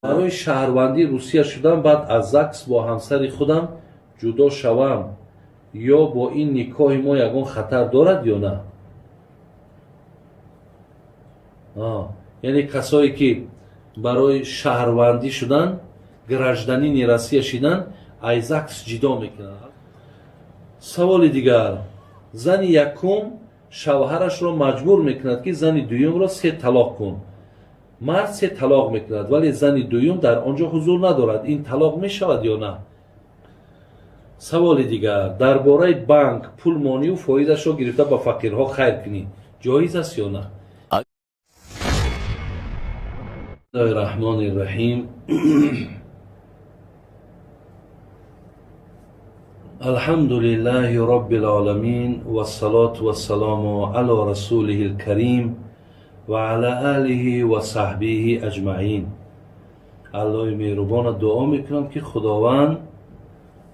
برای شهروندی روسیه شدم، بعد از زاکس با همسر خودم جدا شوم، یا با این نکاح ما یگان خطر دارد یا نه؟ یعنی کسایی که برای شهروندی شدن، گражданини روسیه شدن، از زاکس جدا میکنن. سوال دیگر، زن یکم شوهرش را مجبور میکند که زن دوم را 3 طلاق کن. مرد 3 طلاق میکند ولی زن دوم در آنجا حضور ندارد. این طلاق میشود یا نه؟ سوال دیگر، درباره بانک پول مانی و فایده‌اش را گرفته به فقیرها خیر کنی، جایز است یا نه؟ بسم الله الرحمن الرحیم. الحمد لله رب العالمین و الصلاة و السلام علی رسوله الکریم و علی آله و صحبه اجمعین. الله مهربان دعا میکنم که خداوند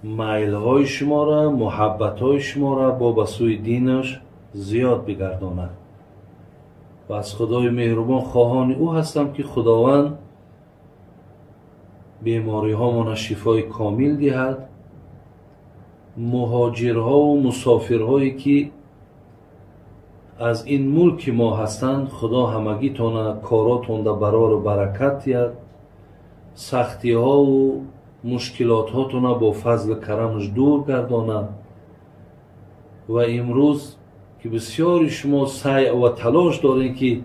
میل‌های شما را، محبت‌های شما را با به سوی دینش زیاد بگرداند. و از خدای مهربان خواهان او هستم که خداوند بیماری ها شفای کامل دهد. مهاجرها و مسافرهایی که از این ملک ما هستند، خدا همگی تان کاراتون در برار و برکت دهد. سختی ها و مشکلات هاتون با فضل کرمش دور گرداند. و امروز که بسیاری شما سعی و تلاش دارین که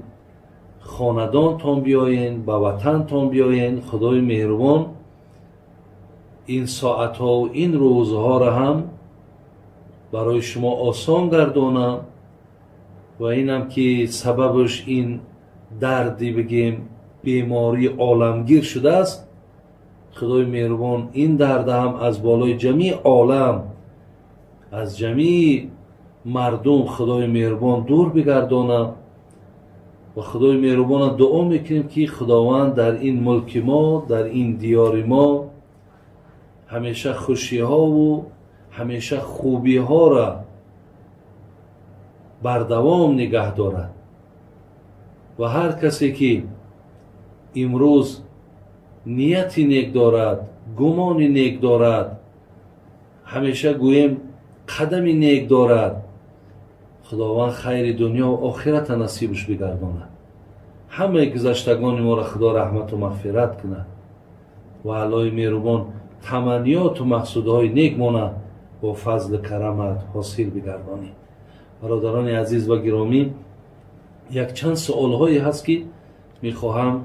خاندان تان بیاین، به وطن تان بیاین، خدای مهربان این ساعت ها و این روزها را هم برای شما آسان گردانم. و اینم که سببش این دردی بگیم بیماری عالمگیر شده است، خدای مهربان این درد هم از بالای جمیع عالم، از جمیع مردم خدای مهربان دور بگردانم. و خدای مهربان دعا میکنیم که خداوند در این ملک ما، در این دیار ما همیشه خوشی ها و همیشه خوبی ها را بردوام نگه دارد. و هر کسی که امروز نیتی نیک دارد، گمانی نیک دارد، همیشه گویم قدمی نیک دارد، خداوند خیر دنیا و آخرت نصیبش بگرداند. همه گذشتگان ما را خدا رحمت و مغفرت کنه و الله مهربان تمنیات و مقصودهای نیک ما با فضل کرمت حاصل بگردانی. برادران عزیز و گرامی، یک چند سوال هایی هست که میخواهم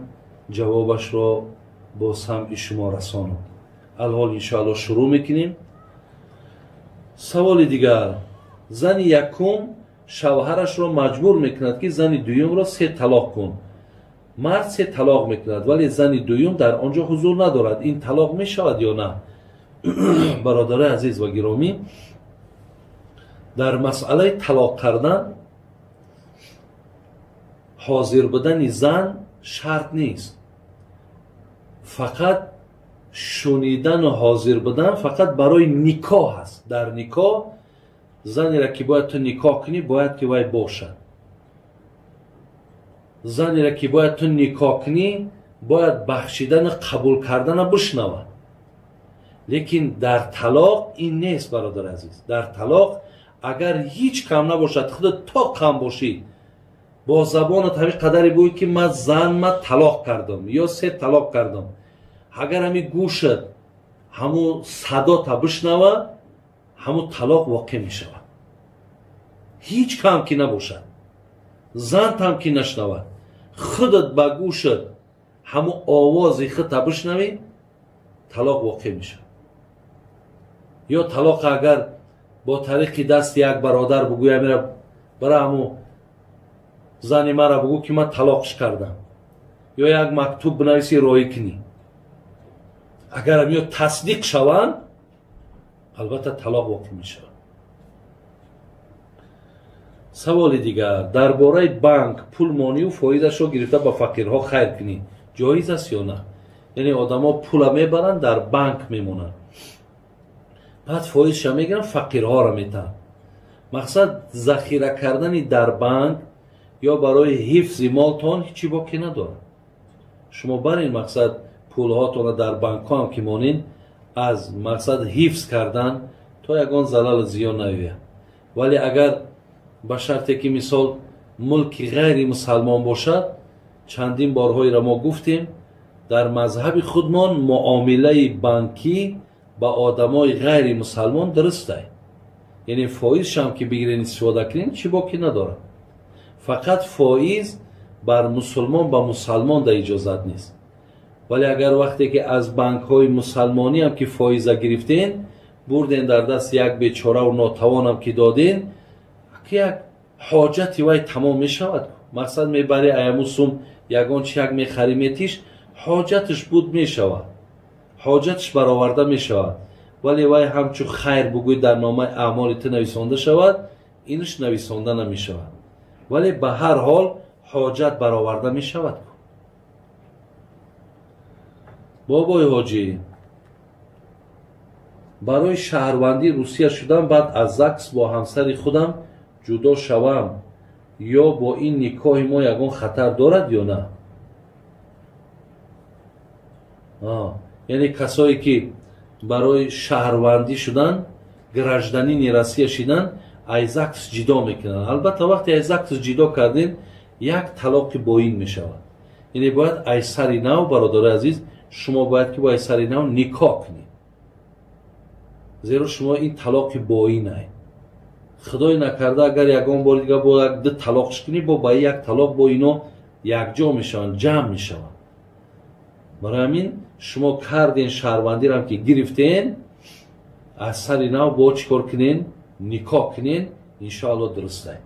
جوابش را با سمع شما رسانم. الحال انشاءالله شروع میکنیم. سوال دیگر، زن یکم شوهرش را مجبور میکند که زن دوم را 3 طلاق کن. مرد 3 طلاق میکند ولی زن دوم در آنجا حضور ندارد. این طلاق میشود یا نه؟ برادر عزیز و گرامی، در مسئله طلاق کردن حاضر بودن زن شرط نیست. فقط شنیدن و حاضر بودن فقط برای نکاح است. در نکاح زنی را که باید تو نکاح کنی باید که وی باشد. زنی را که باید تو نکاح کنی باید بخشیدن قبول کردن بشنود. لیکن در طلاق این نیست برادر عزیز. در طلاق اگر هیچ کم نباشد، خودت تا کم باشی، با زبانت همین قدری بگویی که من زن طلاق کردم یا 3 طلاق کردم، اگر همی گوشت همون صدا تا بشنوه، همون طلاق واقع می شود. هیچ کم که نباشد، زن هم که نشنود، خودت با گوشت همون آوازی خود تا بشنوی، طلاق واقع می شود. یا طلاق اگر با طریق دست یک برادر بگوی میره برای همون زنی مرا بگو که من طلاقش کردم، یا یک مکتوب بنویسی رای کنی، اگر همیو تصدیق شوند البته طلاق واقع می شود. سوال دیگر، درباره بانک پول مانی و فایده‌اش را گرفته به فقیرها خیر کنی، جایز است یا نه؟ یعنی آدما پول میبرن در بانک میمونن، بعد فایده‌اش میگیرن فقیرها را میتن. مقصد ذخیره کردن در بانک یا برای حفظ مالتان هیچی باقی نداره. شما برای این مقصد пулҳотонро дар банкҳо ҳам ки монин аз мақсад ҳифз кардан то ягон залал зиён навияд. вале агар ба шарте ки мисол мулки ғайри мусалмон бошад, чандин борҳоиро мо гуфтем, дар мазҳаби худмон муомилаи банкӣ ба одамои ғайри мусалмон дуруст аст. яъне фоизшам ки бигирен истифода кунем чӣ боки надорад. фақат фоиз бар мусулмон ба мусалмон да иҷозат нест. вале агар вақте ки аз банкҳои мусалмонӣ ҳам ки фоиза гирифтен, бурден дар даст як бечораву нотавонам ки доден, як ҳоҷати вай тамом мешавад. мақсад мебари аяму сум ягон чи як мехариметиш, ҳоҷатиш буд мешавад, ҳоҷатиш бароварда мешавад. вале вай ҳамчу хайр бугӯй дар номаи аъмоли ту нависонда шавад, инш нависонда намешавад. вале ба ҳар ҳол ҳоҷат бароварда мешавад. бобои ҳоҷӣ, барои шаҳрвандӣ русия шудан баъд аз ЗАГС бо ҳамсари худам ҷудо шавам, ё бо ин никоҳи мо ягон хатар дорад ё на? яъне касое ки барои шаҳрвандӣ шудан, гражданини Россия шудан, аз ЗАГС ҷидо мекунанд. албатта вақте аз ЗАГС ҷидо кардем, як талоқи боин мешавад. яъне бояд аз сари нав, бародари азиз, шумо бояд ки бо аз сари нав никоҳ кунед. зеро шумо ин талоқи боин аст. худой накарда агар ягон бори дига бо ду талоқш кунӣ, бо ба як талоқ бо ино якҷо мешаванд, ҷамъ мешаванд. барои ҳамин шумо карден шаҳрвандиам ки гирифтен, аз сари нав бо чӣ кор кунен? Никоҳ кунен. иншоалло дуруст аст.